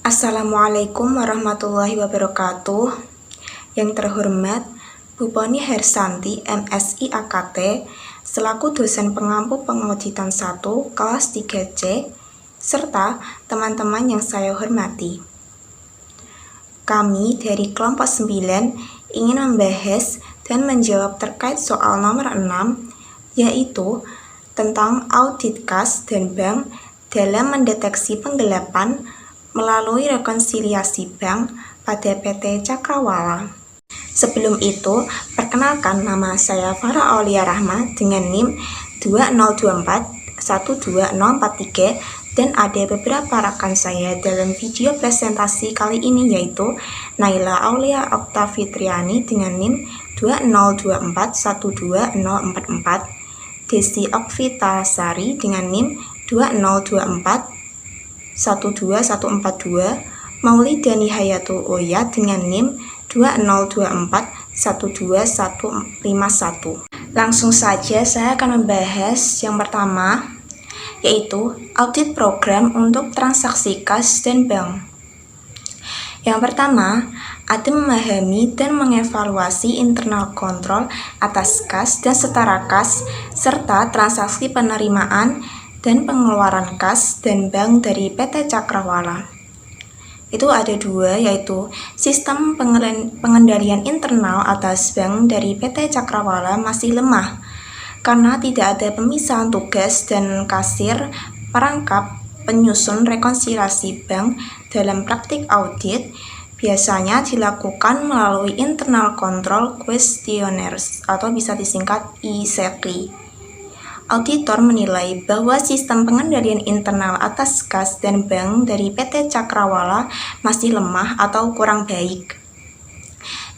Assalamualaikum warahmatullahi wabarakatuh. Yang terhormat Bu Poni Hersanti, MSI AKT, selaku dosen pengampu pengauditan 1 kelas 3C, serta teman-teman yang saya hormati. Kami dari kelompok 9 ingin membahas dan menjawab terkait soal nomor 6, yaitu tentang audit kas dan bank dalam mendeteksi penggelapan melalui rekonsiliasi bank pada PT Cakrawala. Sebelum itu, perkenalkan, nama saya Farah Aulia Rahma dengan NIM 2024120043 dan ada beberapa rekan saya dalam video presentasi kali ini, yaitu Naila Aulia Oktavitriani dengan NIM 2024120044, Desi Okvitasari dengan NIM 2024-12142, Maulidani Hayatul Oya dengan NIM 2024-12151. Langsung saja saya akan membahas yang pertama, yaitu audit program untuk transaksi kas dan bank. Yang pertama, ada memahami dan mengevaluasi internal kontrol atas kas dan setara kas, serta transaksi penerimaan dan pengeluaran kas dan bank dari PT Cakrawala. Itu ada dua, yaitu sistem pengendalian internal atas bank dari PT Cakrawala masih lemah karena tidak ada pemisahan tugas dan kasir perangkap penyusun rekonsiliasi bank. Dalam praktik audit biasanya dilakukan melalui internal control questionnaires atau bisa disingkat ICQ. Auditor menilai bahwa sistem pengendalian internal atas kas dan bank dari PT Cakrawala masih lemah atau kurang baik.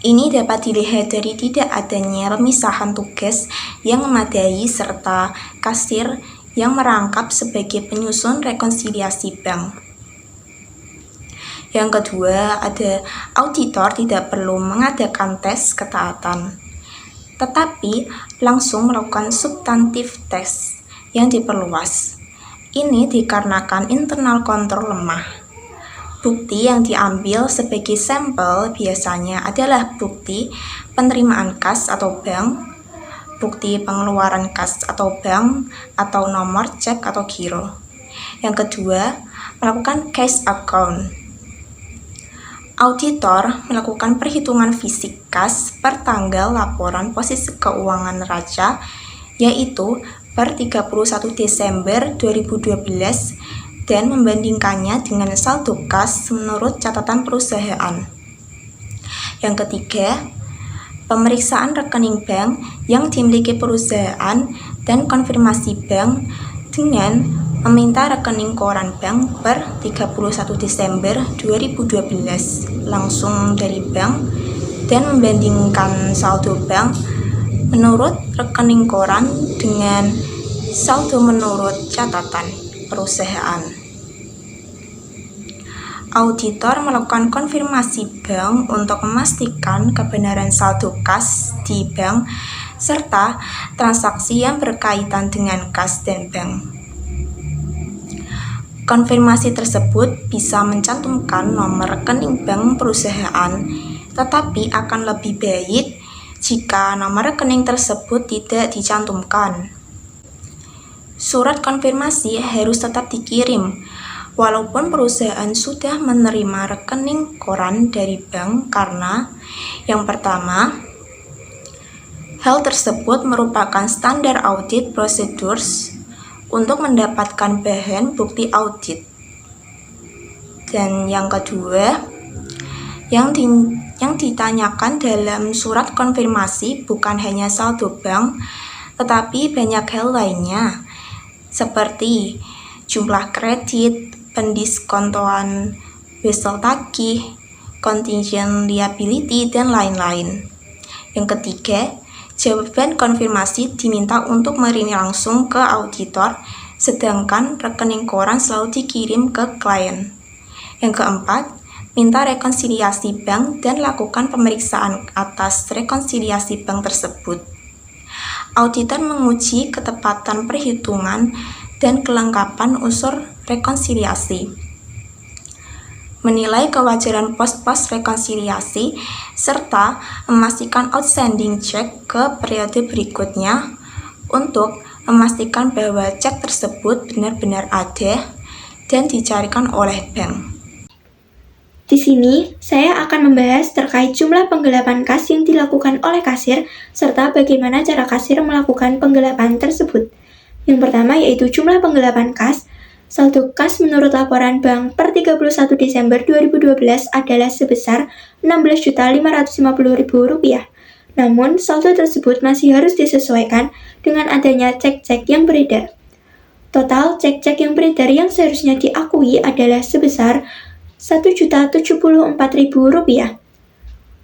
Ini dapat dilihat dari tidak adanya pemisahan tugas yang memadai serta kasir yang merangkap sebagai penyusun rekonsiliasi bank. Yang kedua, ada auditor tidak perlu mengadakan tes ketaatan, tetapi langsung melakukan substantif tes yang diperluas. Ini dikarenakan internal kontrol lemah. Bukti yang diambil sebagai sampel biasanya adalah bukti penerimaan kas atau bank, bukti pengeluaran kas atau bank, atau nomor cek atau giro. Yang kedua, melakukan cash account. Auditor melakukan perhitungan fisik kas per tanggal laporan posisi keuangan neraca, yaitu per 31 Desember 2012 dan membandingkannya dengan saldo kas menurut catatan perusahaan. Yang ketiga, pemeriksaan rekening bank yang dimiliki perusahaan dan konfirmasi bank dengan meminta rekening koran bank per 31 Desember 2012 langsung dari bank dan membandingkan saldo bank menurut rekening koran dengan saldo menurut catatan perusahaan. Auditor melakukan konfirmasi bank untuk memastikan kebenaran saldo kas di bank serta transaksi yang berkaitan dengan kas dan bank. Konfirmasi tersebut bisa mencantumkan nomor rekening bank perusahaan, tetapi akan lebih baik jika nomor rekening tersebut tidak dicantumkan. Surat konfirmasi harus tetap dikirim, walaupun perusahaan sudah menerima rekening koran dari bank karena, yang pertama, hal tersebut merupakan standar audit procedures untuk mendapatkan bahan bukti audit. Dan yang kedua, yang ditanyakan dalam surat konfirmasi bukan hanya saldo bank, tetapi banyak hal lainnya, seperti jumlah kredit, pendiskontoan, wesel tagih, contingent liability, dan lain-lain. Yang ketiga, jawaban konfirmasi diminta untuk mengirim langsung ke auditor, sedangkan rekening koran selalu dikirim ke klien. Yang keempat, minta rekonsiliasi bank dan lakukan pemeriksaan atas rekonsiliasi bank tersebut. Auditor menguji ketepatan perhitungan dan kelengkapan unsur rekonsiliasi. menilai kewajaran pos-pos rekonsiliasi, serta memastikan outstanding cek ke periode berikutnya untuk memastikan bahwa cek tersebut benar-benar ada dan dicarikan oleh bank. Di sini, saya akan membahas terkait jumlah penggelapan kas yang dilakukan oleh kasir, serta bagaimana cara kasir melakukan penggelapan tersebut. Yang pertama yaitu jumlah penggelapan kas. Saldo kas menurut laporan bank per 31 Desember 2012 adalah sebesar Rp16.550.000. Namun, saldo tersebut masih harus disesuaikan dengan adanya cek-cek yang beredar. Total cek-cek yang beredar yang seharusnya diakui adalah sebesar Rp1.074.000.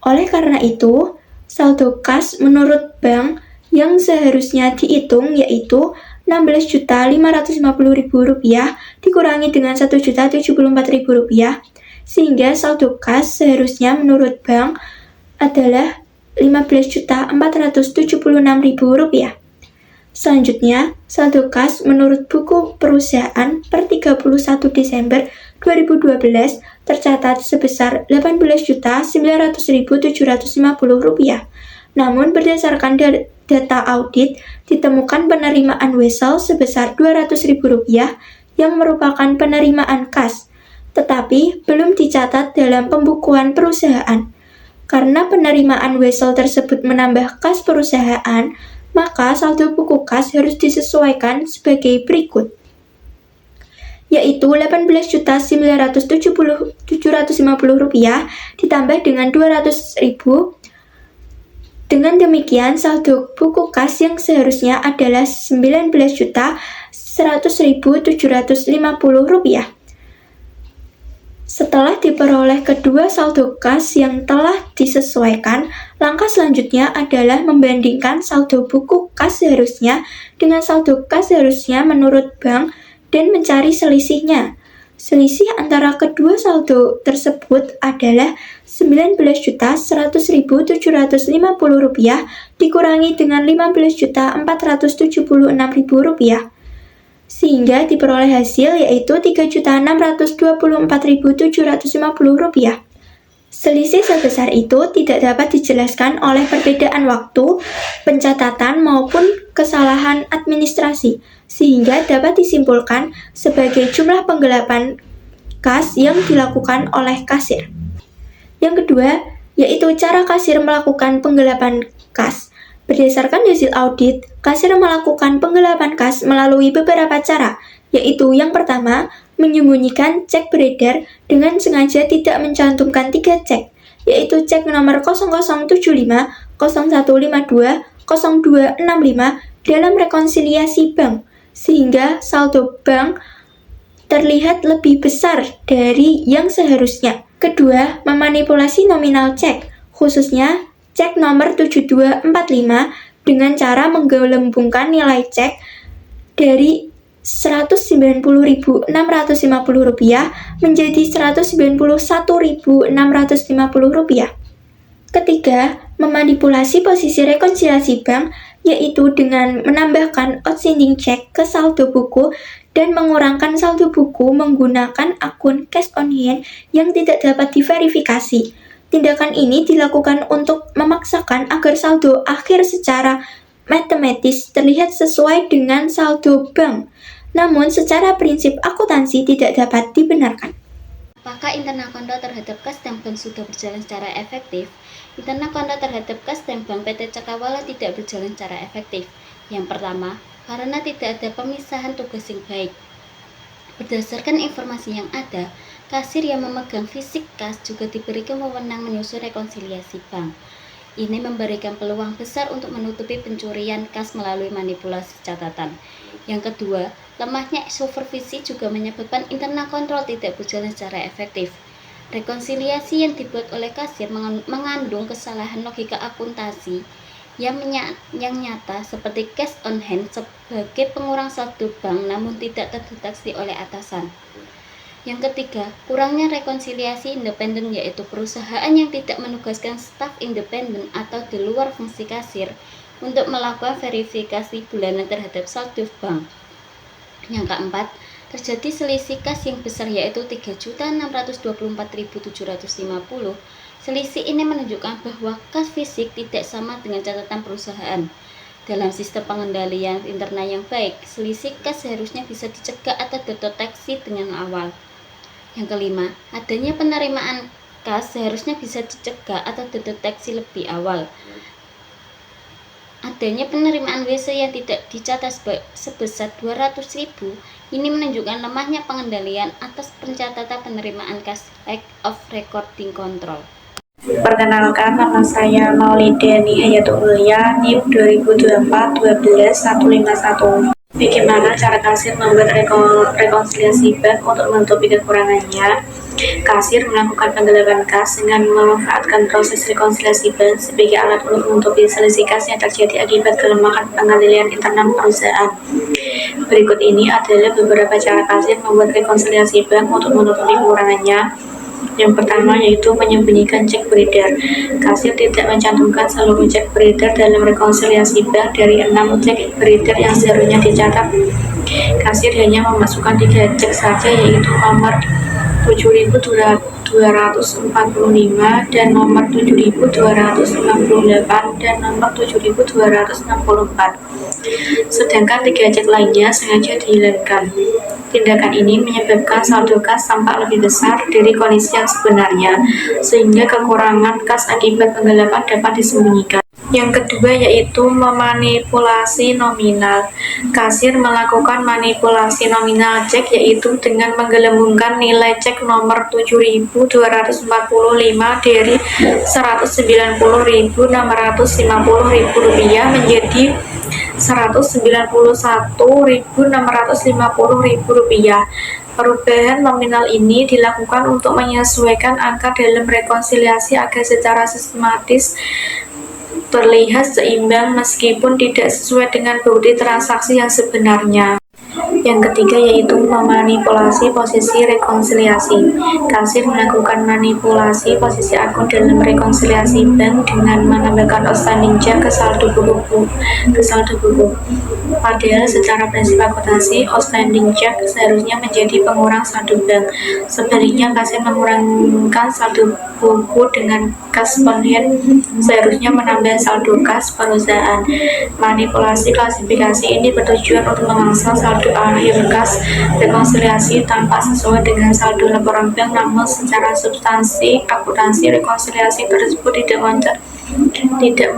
Oleh karena itu, saldo kas menurut bank yang seharusnya dihitung yaitu Rp16.550.000 dikurangi dengan Rp1.074.000, sehingga saldo kas seharusnya menurut bank adalah Rp15.476.000. Selanjutnya, saldo kas menurut buku perusahaan per 31 Desember 2012 tercatat sebesar Rp18.900.750. Namun berdasarkan data audit, ditemukan penerimaan wesel sebesar Rp200.000 yang merupakan penerimaan kas, tetapi belum dicatat dalam pembukuan perusahaan. Karena penerimaan wesel tersebut menambah kas perusahaan, maka saldo buku kas harus disesuaikan sebagai berikut, yaitu Rp18.900.750 ditambah dengan Rp200.000. Dengan demikian, saldo buku kas yang seharusnya adalah Rp19.100.750. Setelah diperoleh kedua saldo kas yang telah disesuaikan, langkah selanjutnya adalah membandingkan saldo buku kas seharusnya dengan saldo kas seharusnya menurut bank dan mencari selisihnya. Selisih antara kedua saldo tersebut adalah Rp19.100.750 dikurangi dengan Rp15.476.000, sehingga diperoleh hasil yaitu Rp3.624.750. Selisih sebesar itu tidak dapat dijelaskan oleh perbedaan waktu, pencatatan maupun kesalahan administrasi, sehingga dapat disimpulkan sebagai jumlah penggelapan kas yang dilakukan oleh kasir. Yang kedua, yaitu cara kasir melakukan penggelapan kas. Berdasarkan hasil audit, kasir melakukan penggelapan kas melalui beberapa cara, yaitu yang pertama, menyembunyikan cek beredar dengan sengaja tidak mencantumkan 3 cek, yaitu cek nomor 0075, 0152, 0265 dalam rekonsiliasi bank, sehingga saldo bank terlihat lebih besar dari yang seharusnya. Kedua, memanipulasi nominal cek, khususnya cek nomor 7245 dengan cara menggelembungkan nilai cek dari Rp190.650 menjadi Rp191.650. Ketiga, memanipulasi posisi rekonsiliasi bank, yaitu dengan menambahkan outstanding check ke saldo buku dan mengurangkan saldo buku menggunakan akun cash on hand yang tidak dapat diverifikasi. Tindakan ini dilakukan untuk memaksakan agar saldo akhir secara matematis terlihat sesuai dengan saldo bank. Namun, secara prinsip akuntansi tidak dapat dibenarkan. Apakah internal kontrol terhadap kas dan bank sudah berjalan secara efektif? Internal kontrol terhadap kas dan bank PT Cakrawala tidak berjalan secara efektif. Yang pertama, karena tidak ada pemisahan tugas yang baik. Berdasarkan informasi yang ada, kasir yang memegang fisik kas juga diberikan wewenang menyusun rekonsiliasi bank. Ini memberikan peluang besar untuk menutupi pencurian kas melalui manipulasi catatan. Yang kedua, lemahnya supervisi juga menyebabkan internal kontrol tidak berjalan secara efektif. Rekonsiliasi yang dibuat oleh kasir mengandung kesalahan logika akuntansi yang nyata seperti cash on hand sebagai pengurang saldo bank namun tidak terdeteksi oleh atasan. Yang ketiga, kurangnya rekonsiliasi independen, yaitu perusahaan yang tidak menugaskan staf independen atau di luar fungsi kasir untuk melakukan verifikasi bulanan terhadap saldo bank. Yang keempat, terjadi selisih kas yang besar yaitu 3.624.750. Selisih ini menunjukkan bahwa kas fisik tidak sama dengan catatan perusahaan. Dalam sistem pengendalian internal yang baik, selisih kas seharusnya bisa dicegah atau dideteksi dengan awal. Yang kelima, adanya penerimaan kas seharusnya bisa dicegah atau dideteksi lebih awal. Adanya penerimaan WC yang tidak dicatat sebesar 200.000 ini menunjukkan lemahnya pengendalian atas pencatatan penerimaan kas, lack of recording control. Perkenalkan, nama saya Maulida Nihayatul-Ulia, NIM 2024-12-151. Bagaimana cara kasir membuat rekonsiliasi bank untuk menutupi kekurangannya? Kasir melakukan penggelapan kas dengan memanfaatkan proses rekonsiliasi bank sebagai alat untuk menutupi selisih kas yang terjadi akibat kelemahan pengendalian internal perusahaan. Berikut ini adalah beberapa cara kasir membuat rekonsiliasi bank untuk menutupi kekurangannya. Yang pertama yaitu menyembunyikan cek beredar. Kasir tidak mencantumkan seluruh cek beredar dalam rekonsiliasi bank dari 6 cek beredar yang seharusnya dicatat. Kasir hanya memasukkan 3 cek saja, yaitu nomor 7.245 dan nomor 7.268 dan nomor 7.264. Sedangkan 3 cek lainnya sengaja dihilangkan. Tindakan ini menyebabkan saldo kas tampak lebih besar dari kondisi yang sebenarnya, sehingga kekurangan kas akibat penggelapan dapat disembunyikan. Yang kedua yaitu memanipulasi nominal. Kasir melakukan manipulasi nominal cek, yaitu dengan menggelembungkan nilai cek nomor 7.245 dari Rp190.650 menjadi Rp191.650. Perubahan nominal ini dilakukan untuk menyesuaikan angka dalam rekonsiliasi agar secara sistematis terlihat seimbang meskipun tidak sesuai dengan bukti transaksi yang sebenarnya. Yang ketiga yaitu memanipulasi posisi rekonsiliasi. Kasir melakukan manipulasi posisi akun dalam rekonsiliasi bank dengan menambahkan outstanding check ke saldo buku. Padahal secara prinsip akuntansi, outstanding check seharusnya menjadi pengurang saldo bank. Sebaliknya, kasir mengurangkan saldo buku dengan kas on hand seharusnya menambah saldo kas perusahaan. Manipulasi klasifikasi ini bertujuan untuk memangsang saldo akhir kas rekonsiliasi tanpa sesuai dengan saldo laporan bank, namun secara substansi akuntansi rekonsiliasi tersebut tidak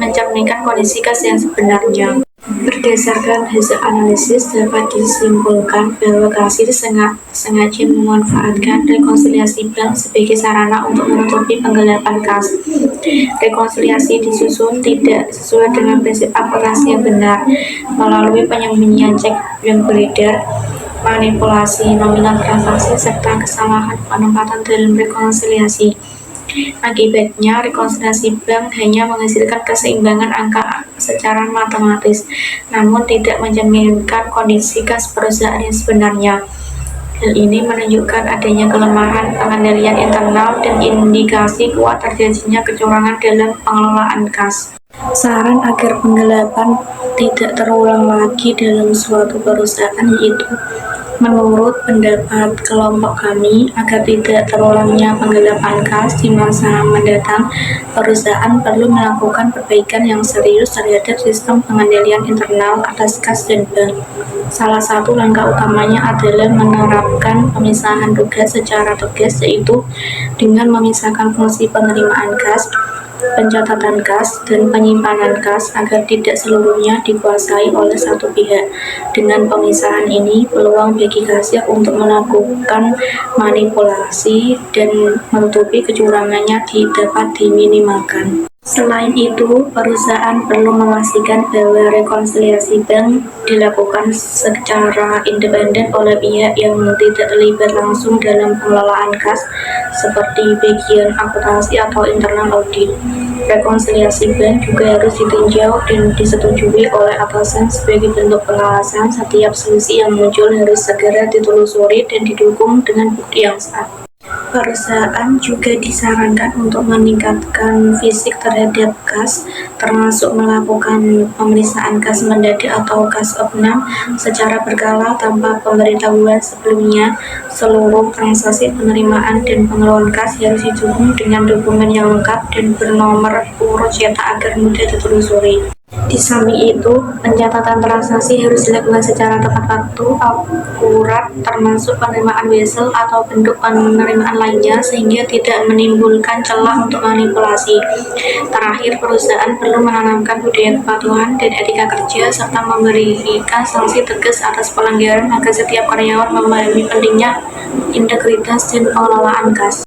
mencerminkan kondisi kas yang sebenarnya. Berdasarkan hasil analisis, dapat disimpulkan bahwa kasir sengaja memanfaatkan rekonsiliasi bank sebagai sarana untuk menutupi penggelapan kas. Rekonsiliasi disusun tidak sesuai dengan prinsip akuntansi yang benar melalui penyembunyian cek yang beredar, manipulasi nominal transaksi, serta kesalahan penempatan dalam rekonsiliasi. Akibatnya, rekonsiliasi bank hanya menghasilkan keseimbangan angka secara matematis, namun tidak mencerminkan kondisi kas perusahaan yang sebenarnya. Hal ini menunjukkan adanya kelemahan pengendalian internal dan indikasi kuat terjadinya kecurangan dalam pengelolaan kas. Saran agar penggelapan tidak terulang lagi dalam suatu perusahaan yaitu, menurut pendapat kelompok kami, agar tidak terulangnya penggelapan kas di masa mendatang, perusahaan perlu melakukan perbaikan yang serius terhadap sistem pengendalian internal atas kas dan bank. Salah satu langkah utamanya adalah menerapkan pemisahan tugas secara tegas, yaitu dengan memisahkan fungsi penerimaan kas, pencatatan kas, dan penyimpanan kas agar tidak seluruhnya dikuasai oleh satu pihak. Dengan pemisahan ini, peluang bagi kasir untuk melakukan manipulasi dan menutupi kecurangannya dapat diminimalkan. Selain itu, perusahaan perlu memastikan bahwa rekonsiliasi bank dilakukan secara independen oleh pihak yang tidak terlibat langsung dalam pengelolaan kas, seperti bagian akuntansi atau internal audit. Rekonsiliasi bank juga harus ditinjau dan disetujui oleh atasan sebagai bentuk pengawasan. Setiap selisih yang muncul harus segera ditelusuri dan didukung dengan bukti yang sah. Perusahaan juga disarankan untuk meningkatkan fisik terhadap kas, termasuk melakukan pemeriksaan kas mendadak atau kas opnam secara berkala tanpa pemberitahuan sebelumnya. Seluruh transaksi penerimaan dan pengeluaran kas harus didukung dengan dokumen yang lengkap dan bernomor urut cetak agar mudah ditelusuri. Di samping itu, pencatatan transaksi harus dilakukan secara tepat waktu, akurat, termasuk penerimaan wesel atau bentuk penerimaan lainnya, sehingga tidak menimbulkan celah untuk manipulasi. Terakhir, perusahaan perlu menanamkan budaya kepatuhan dan etika kerja, serta memberikan sanksi tegas atas pelanggaran agar setiap karyawan memahami pentingnya integritas dan pengelolaan kas.